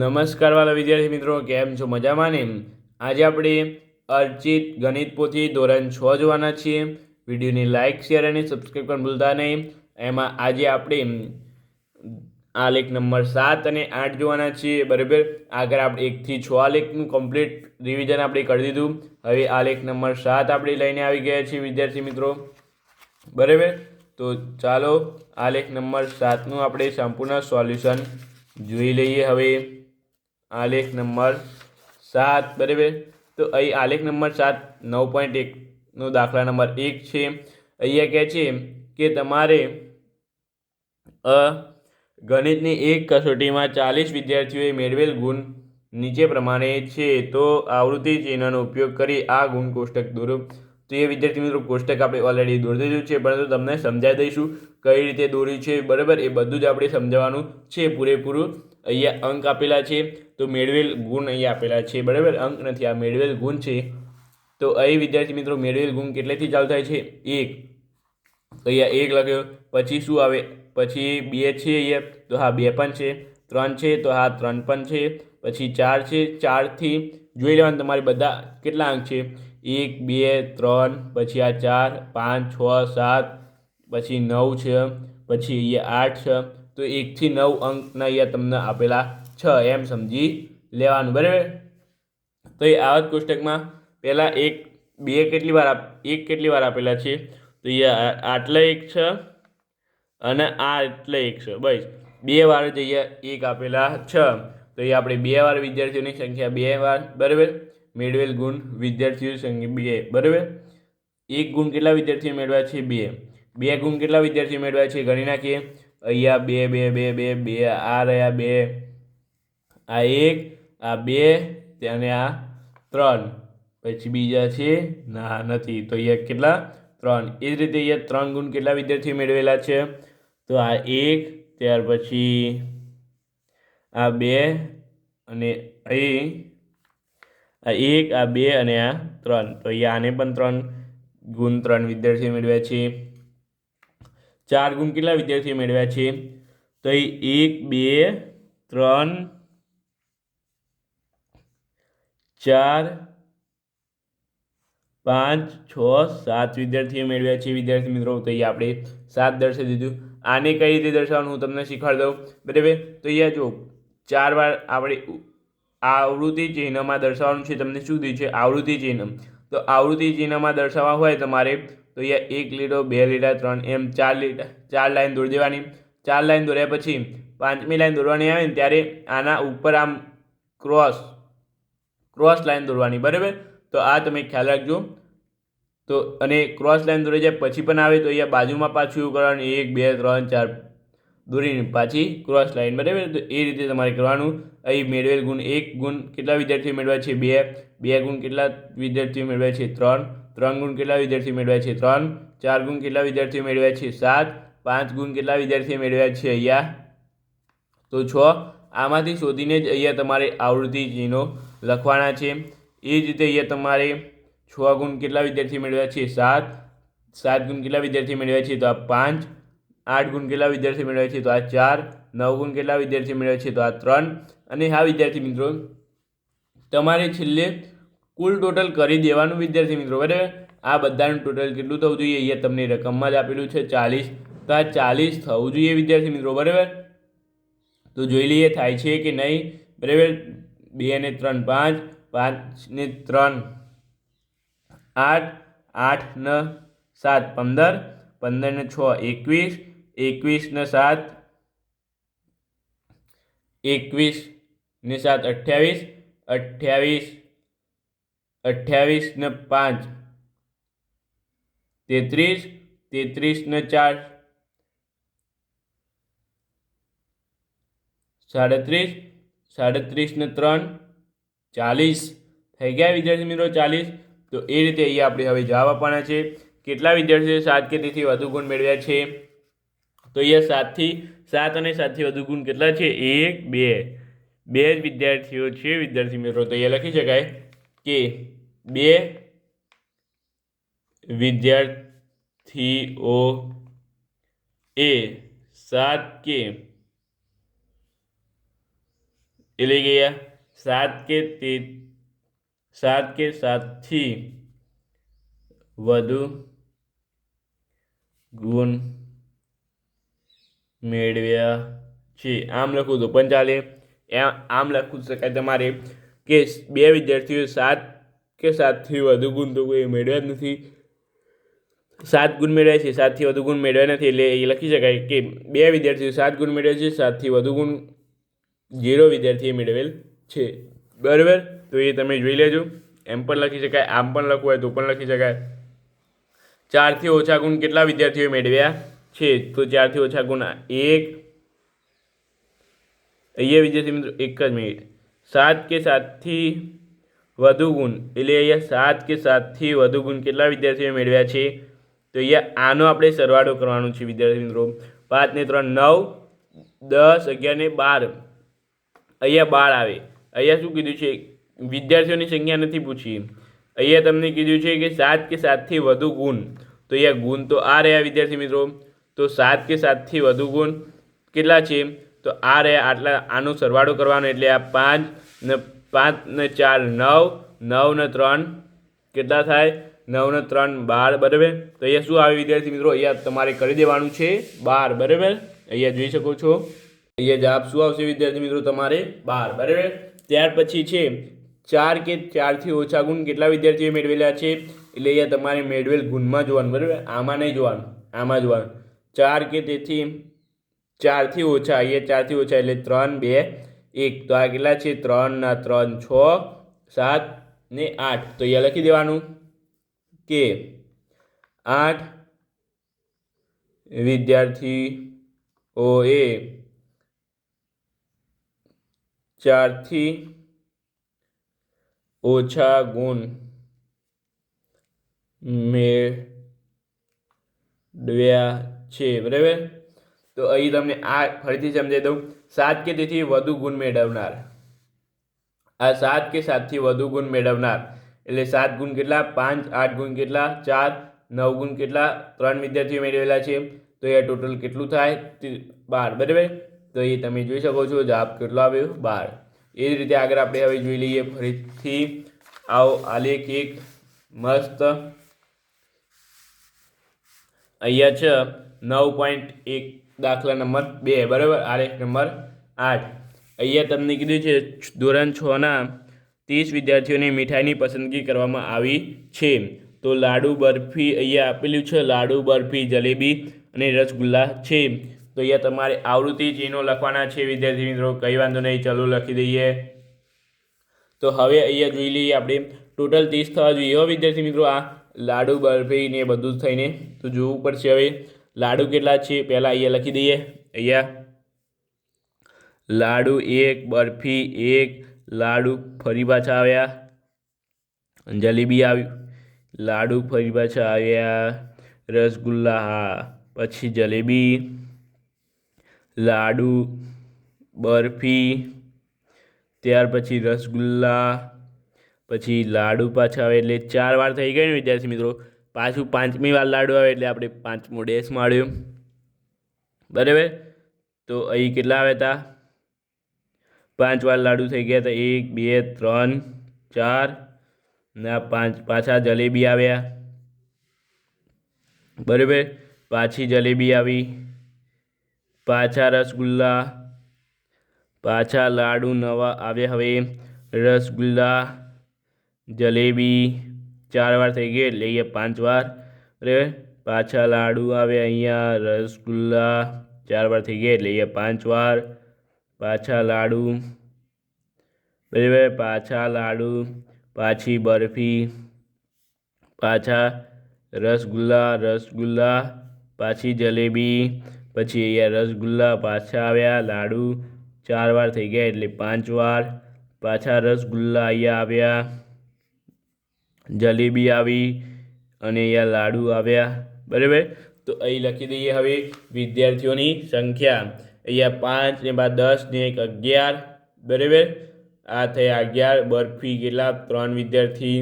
નમસ્કાર વાલા વિદ્યાર્થી મિત્રો, કેમ છો? મજામાં ને? આજે આપણે અર્ચિત ગણિત પોથી ધોરણ 6 જોવાના છીએ. વિડીયોને લાઇક, શેર અને સબસ્ક્રાઈબ કરવાનું ભૂલતા નહીં. એમાં આજે આપણે આલેખ નંબર 7 અને 8 જોવાના છીએ. બરાબર, આગળ આપણે 1 થી 6 આલેખનું કમ્પ્લીટ રિવિઝન આપણે કરી દીધું. હવે આલેખ નંબર 7 આપણે લઈને આવી ગયા છીએ વિદ્યાર્થી મિત્રો. બરાબર, તો ચાલો આલેખ નંબર 7નું આપણે સંપૂર્ણ સોલ્યુશન જોઈ લઈએ. હવે આલેખ નંબર 7, બરાબર, તો અહીં આલેખ નંબર 7 9.1નો દાખલા નંબર 1 છે. અહીંયા કહે છે કે તમારે ગણિતની એક કસોટીમાં 40 વિદ્યાર્થીઓએ મેળવેલ ગુણ નીચે પ્રમાણે છે, તો આવૃત્તિ ચિહ્નનો ઉપયોગ કરી આ ગુણ કોષ્ટક દોરો. તો એ વિદ્યાર્થી મિત્રો કોષ્ટક આપણે ઓલરેડી દોરી દીધું છે, પરંતુ તમને સમજાવી દઈશું કઈ રીતે દોર્યું છે. બરાબર, એ બધું જ આપણે સમજાવવાનું છે પૂરેપૂરું. અહીંયા અંક આપેલા છે, તો મેળવેલ ગુણ અહીંયા આપેલા છે. બરાબર, અંક નથી, આ મેળવેલ ગુણ છે. તો અહીં વિદ્યાર્થી મિત્રો મેળવેલ ગુણ કેટલેથી ચાલુ થાય છે? 1. તો અહીંયા 1 લખ્યો. પછી શું આવે? પછી 2 છે અહીંયા, તો હા 2 પણ છે. 3 છે, તો હા 3 પણ છે. પછી 4 છે, 4થી જોઈ લેવાનું તમારે બધા કેટલા અંક છે. 1 2 3, પછી આ 4 5 6 7, પછી 9 છે, પછી અહીંયા 8 છે. તો 1 થી 9 અંકના અહીંયા તમને આપેલા 6 એમ સમજી લેવાનું. બરાબર, તો એ આવા જ કોષ્ટકમાં પહેલાં 1 2 કેટલી વાર 1 કેટલી વાર આપેલા છે? તો અહીંયા આટલા 1 છે અને આ એટલે 1 છે. બસ 2 વાર જ અહીંયા 1 આપેલા છે. તો એ આપણે 2 વાર વિદ્યાર્થીઓની સંખ્યા 2 વાર. બરાબર, મેળવેલ ગુણ વિદ્યાર્થીઓની સંખ્યા 2. બરાબર, 1 ગુણ કેટલા વિદ્યાર્થીઓ મેળવ્યા છે? 2. 2 ગુણ કેટલા વિદ્યાર્થીઓ મેળવ્યા છે? ગણી નાખીએ. અહીંયા 2 2 2 2 2, આ રહ્યા 2, આ 1, આ 2 અને આ 3. પછી બીજા છે ના નથી, તો અહીંયા કેટલા? 3. એ જ રીતે અહીંયા 3 ગુણ કેટલા વિદ્યાર્થીઓ મેળવેલા છે? તો આ 1, ત્યાર પછી આ 2 અને અહીં આ 1, આ 2 અને આ 3. તો અહીંયા આને પણ 3 ગુણ 3 વિદ્યાર્થીઓ મેળવ્યા છે. 4 ગુણ કેટલા વિદ્યાર્થીઓ મેળવ્યા છે? તો અહીં 1 2 3 4 5 6 7 વિદ્યાર્થીઓ મેળવ્યા છે વિદ્યાર્થી મિત્રો. તો અહીંયા આપણે 7 દર્શાવી દીધું. આને કઈ રીતે દર્શાવવાનું હું તમને શીખવાડી દઉં. બરાબર, તો અહીંયા જો 4 વાર આપણે આવૃત્તિ ચિહ્નમાં દર્શાવવાનું છે. તમને શું દીધું છે? આવૃત્તિ ચિહ્ન. તો આવૃત્તિ ચિહ્નમાં દર્શાવવા હોય તમારે તો અહીંયા 1 લીટો 2 લીટા 3 એમ 4 લાઈન દોરી દેવાની. 4 લાઈન દોર્યા પછી 5મી લાઈન દોરવાની આવે ને ત્યારે આના ઉપર આમ ક્રોસ લાઈન દોરવાની. બરાબર, તો આ તમે ખ્યાલ રાખજો. તો અને ક્રોસ લાઈન દોરી જાય પછી પણ આવે તો અહીંયા બાજુમાં પાછું એવું કરવાનું 1 2 3 4 દોરીને પાછી ક્રોસ લાઈન. બરાબર, તો એ રીતે તમારે કરવાનું. અહીં મેળવેલ ગુણ 1 ગુણ કેટલા વિદ્યાર્થીઓ મેળવ્યા છે? 2. 2 ગુણ કેટલા વિદ્યાર્થીઓ મેળવ્યા છે? 3. 3 ગુણ કેટલા વિદ્યાર્થીઓ મેળવ્યા છે? 3. 4 ગુણ કેટલા વિદ્યાર્થીઓ મેળવ્યા છે? 7. 5 ગુણ કેટલા વિદ્યાર્થીઓ મેળવ્યા છે? અહીંયા તો 6. આમાંથી શોધીને જ અહીંયા તમારે આવૃત્તિ ચિહ્નો લખવાના છે. એ જ રીતે અહીંયા તમારે 6 ગુણ કેટલા વિદ્યાર્થીઓ મેળવ્યા છે? 7. 7 ગુણ કેટલા વિદ્યાર્થીઓ મેળવ્યા છે? તો આ 5. 8 ગુણ કેટલા વિદ્યાર્થીઓ મેળવ્યા છે? તો આ 4. 9 ગુણ કેટલા વિદ્યાર્થીઓ મેળવ્યા છે? તો આ 3. અને હા વિદ્યાર્થી મિત્રો, તમારે છેલ્લે કુલ ટોટલ કરી દેવાનું વિદ્યાર્થી મિત્રો. બરાબર, આ બધાનું ટોટલ કેટલું થવું જોઈએ? અહીંયા તમને રકમમાં જ આપેલું છે 40. તો આ 40 થવું જોઈએ વિદ્યાર્થી મિત્રો. બરાબર, તો જોઈ લઈએ થાય છે કે નહીં. બરાબર, 2 ને 3 5, 5 ને 3 8, 8 ને 7 15, 15 ને 6 21, 21 ને 7 21 ને 7 28, 28, 28 ને 5 33, 33 ને 4 37, 37 ને 3 40 થઈ ગયા વિદ્યાર્થી મિત્રો. 40. તો એ રીતે અહીંયા આપણે હવે જવાબ આપવાના છે. કેટલા વિદ્યાર્થીઓ 7 કે તેથી વધુ ગુણ મેળવ્યા છે? તો અહીંયા 7 અને 7થી વધુ ગુણ કેટલા છે? 1 2 2 જ વિદ્યાર્થીઓ છે વિદ્યાર્થી મિત્રો. તો અહીંયા લખી શકાય કે 2 વિદ્યાર્થીઓ એ 7 કે એટલે કે અહીંયા 7 કે 7થી વધુ ગુણ મેળવ્યા છે. આમ લખું તો પણ ચાલે, આમ લખવું શકાય તમારે કે 2 વિદ્યાર્થીઓએ 7 કે 7થી વધુ ગુણ તો કોઈ મેળવ્યા જ નથી. 7 ગુણ મેળવ્યા છે, 7થી વધુ ગુણ મેળવ્યા નથી, એટલે એ લખી શકાય કે 2 વિદ્યાર્થીઓ 7 ગુણ મેળવ્યા છે, 7થી વધુ ગુણ 0 વિદ્યાર્થીએ મેળવેલ છે. બરાબર, તો એ તમે જોઈ લેજો. એમ પણ લખી શકાય, આમ પણ લખવું હોય તો પણ લખી શકાય. 4થી ઓછા ગુણ કેટલા વિદ્યાર્થીઓએ મેળવ્યા છે? તો 4થી ઓછા ગુણ 1. અહીંયા વિદ્યાર્થી મિત્રો એક જ મિનિટ. 7 કે 7થી વધુ ગુણ, એટલે અહીંયા 7 કે 7થી વધુ ગુણ કેટલા વિદ્યાર્થીઓએ મેળવ્યા છે? તો અહીંયા આનો આપણે સરવાળો કરવાનો છે વિદ્યાર્થી મિત્રો. 5 ને 3 9, 10, 11 ને 12. અહીંયા 12 આવે. અહીંયા શું કીધું છે? વિદ્યાર્થીઓની સંખ્યા નથી પૂછી. અહીંયા તમને કીધું છે કે 7 કે 7થી વધુ ગુણ. તો અહીંયા ગુણ તો આ રહ્યા વિદ્યાર્થી મિત્રો. તો 7 કે 7થી વધુ ગુણ કેટલા છે? તો આ રહ્યા આટલા. આનો સરવાળો કરવાનો, એટલે આ 5 ને 4 9, 9 ને 3 કેટલા થાય? 9 ને 3 12. બરાબર, તો અહીંયા શું આવે વિદ્યાર્થી મિત્રો? અહીંયા તમારે કરી દેવાનું છે 12. બરાબર, અહીંયા જોઈ શકો છો. અહીંયા જવાબ શું આવશે વિદ્યાર્થી મિત્રો? તમારે 12. બરાબર, ત્યાર પછી છે 4 કે 4થી ઓછા ગુણ કેટલા વિદ્યાર્થીઓએ મેળવેલા છે? એટલે અહીંયા તમારે મેળવેલ ગુણમાં જોવાનું. બરાબર, આમાં નહીં જોવાનું, આમાં જોવાનું. 4 કે તેથી 4થી ઓછા, અહીંયા 4થી ઓછા એટલે 3, 2, 1. તો આ કેટલા છે? 3 ના 3 6, 7 ને 8. તો અહીંયા લખી દેવાનું કે 8 વિદ્યાર્થીઓએ 4થી ઓછા ગુણ મેળવ્યા છે. બરાબર, તો અહીં તમને આ ફરીથી સમજાવી દઉં. 7 કે તેથી વધુ ગુણ મેળવનાર, આ 7 કે 7થી વધુ ગુણ મેળવનાર, એટલે 7 ગુણ કેટલા? 5, 8 ગુણ કેટલા? 4, 9 ગુણ કેટલા? 3 વિદ્યાર્થીઓ મેળવેલા છે. તો એ ટોટલ કેટલું થાય? 12. બરાબર, તો એ તમે જોઈ શકો છો જવાબ કેટલો આવ્યો? 12. એ જ રીતે આગળ આપણે હવે જોઈ લઈએ ફરીથી. આવો આલેખ એક મસ્ત. અહીંયા છે 9.1 દાખલા નંબર 2. બરાબર, આલેખ નંબર 8. અહીંયા તમને કીધું છે ધોરણ 6ના 30 વિદ્યાર્થીઓને મીઠાઈની પસંદગી કરવામાં આવી છે. તો લાડુ, બરફી અહીંયા આપેલું છે. લાડુ, બરફી, જલેબી અને રસગુલ્લા છે. તો અહીંયા તમારે આવૃત્તિ ચિહ્નો લખવાના છે વિદ્યાર્થી મિત્રો. કંઈ વાંધો નહીં, ચાલો લખી દઈએ. તો હવે અહીંયા જોઈ લઈએ આપણે. ટોટલ 30 થવા જોઈએ હો વિદ્યાર્થી મિત્રો. આ લાડુ, બરફી ને બધું જ થઈને તો જોવું પડશે. હવે લાડુ કેટલા છે પહેલાં અહીંયા લખી દઈએ. અહીંયા લાડુ 1, બરફી 1, લાડુ ફરી પાછા આવ્યા, જલેબી આવ્યું, લાડુ ફરી પાછા આવ્યા, રસગુલ્લા, હા, પછી જલેબી, લાડુ, બરફી, ત્યાર પછી રસગુલ્લા, પછી લાડુ પાછા આવે એટલે 4 વાર થઈ ગઈ ને વિદ્યાર્થી મિત્રો. પાછું 5મી વાર લાડુ આવે એટલે આપણે 5મો ડેશ માળ્યો. બરાબર, તો અહીં કેટલા આવ્યા હતા? 5 વાર લાડુ થઈ ગયા હતા. 1, 2, 3, 4 ના 5. પાછા જલેબી આવ્યા. બરાબર, પાછી જલેબી આવી, પાછા રસગુલ્લા, પાછા લાડુ નવા આવ્યા. હવે રસગુલ્લા, જલેબી 4 વાર થઈ ગઈ એટલે અહીંયા 5 વાર. બરાબર, પાછા લાડુ આવે, અહીંયા રસગુલ્લા 4 વાર થઈ ગયા એટલે અહીંયા 5 વાર. પાછા લાડુ, બરાબર, પાછા લાડુ, પાછી બરફી, પાછા રસગુલ્લા, રસગુલ્લા, પાછી જલેબી, પછી અહીંયા રસગુલ્લા પાછા આવ્યા, લાડુ 4 વાર થઈ ગયા એટલે 5 વાર. પાછા રસગુલ્લા અહીંયા આવ્યા, જલેબી આવી અને અહીંયા લાડુ આવ્યા. બરાબર, તો અહીં લખી દઈએ હવે વિદ્યાર્થીઓની સંખ્યા. અહીંયા 5 ને 10 ને 1 11. બરાબર, આ થયા 11. બરફી કેટલા? 3 વિદ્યાર્થી.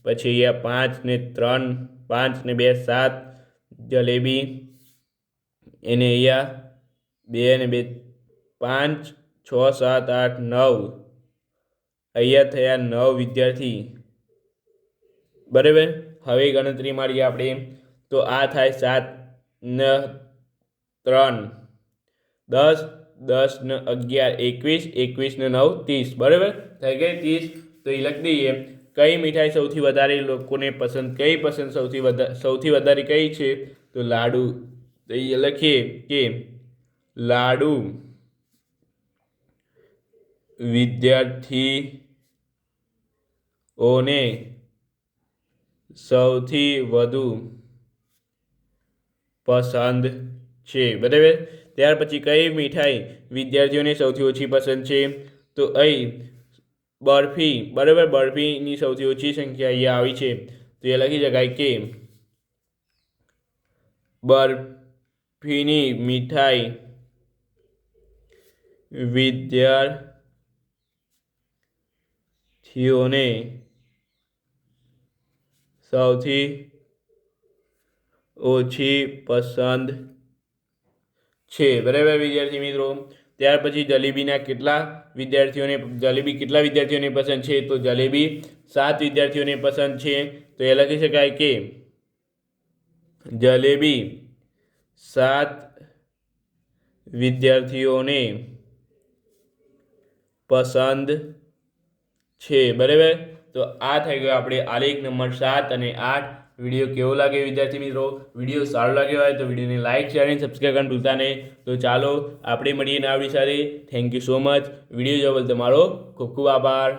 પછી અહીંયા 5 ને 3, 5 ને 2 7. જલેબી એને અહીંયા 2 ને 2 5, 6, 7, 8, 9 અહીંયા થયા 9 વિદ્યાર્થી, બરાબર. હવે ગણતરી મારીએ આપણે, તો આ થાય 7 ને 3 10, 10 ને 11 21, 21 ને 9 30, બરાબર થઈ ગઈ 30. તો એ લખી દઈએ કઈ મીઠાઈ સૌથી વધારે લોકોને પસંદ, સૌથી વધારે કઈ છે, તો લાડુ. તો એ લખીએ કે લાડુ વિદ્યાર્થીઓને સૌથી વધુ પસંદ છે, બરાબર. ત્યાર પછી કઈ મીઠાઈ વિદ્યાર્થીઓને સૌથી ઓછી પસંદ છે, તો અહીં બરફી, બરાબર. બરફીની સૌથી ઓછી સંખ્યા અહીંયા આવી છે, તો એ લખી શકાય કે બરફીની મીઠાઈ વિદ્યાર્થીઓને સૌથી ઓછી પસંદ છે, બરાબર વિદ્યાર્થી મિત્રો. ત્યાર પછી જલેબી કેટલા વિદ્યાર્થીઓને પસંદ છે, તો જલેબી 7 વિદ્યાર્થીઓને પસંદ છે, તો એ લખી શકાય કે જલેબી 7 વિદ્યાર્થીઓને પસંદ છે, બરાબર. તો આ થઈ ગયો આપણે આલેખ નંબર 7 અને 8. વિડીયો કેવો લાગે વિદ્યાર્થી મિત્રો? વિડીયો સારો લાગ્યો હોય તો વિડીયોને લાઇક, શેર અને સબસ્ક્રાઈબ કરવાનું ભૂલતા નહીં. તો ચાલો આપણે મળીએ નવા વિડીયો સાથે. Thank you so much. Video જોવા બદલ તમારો ખૂબ ખૂબ આભાર.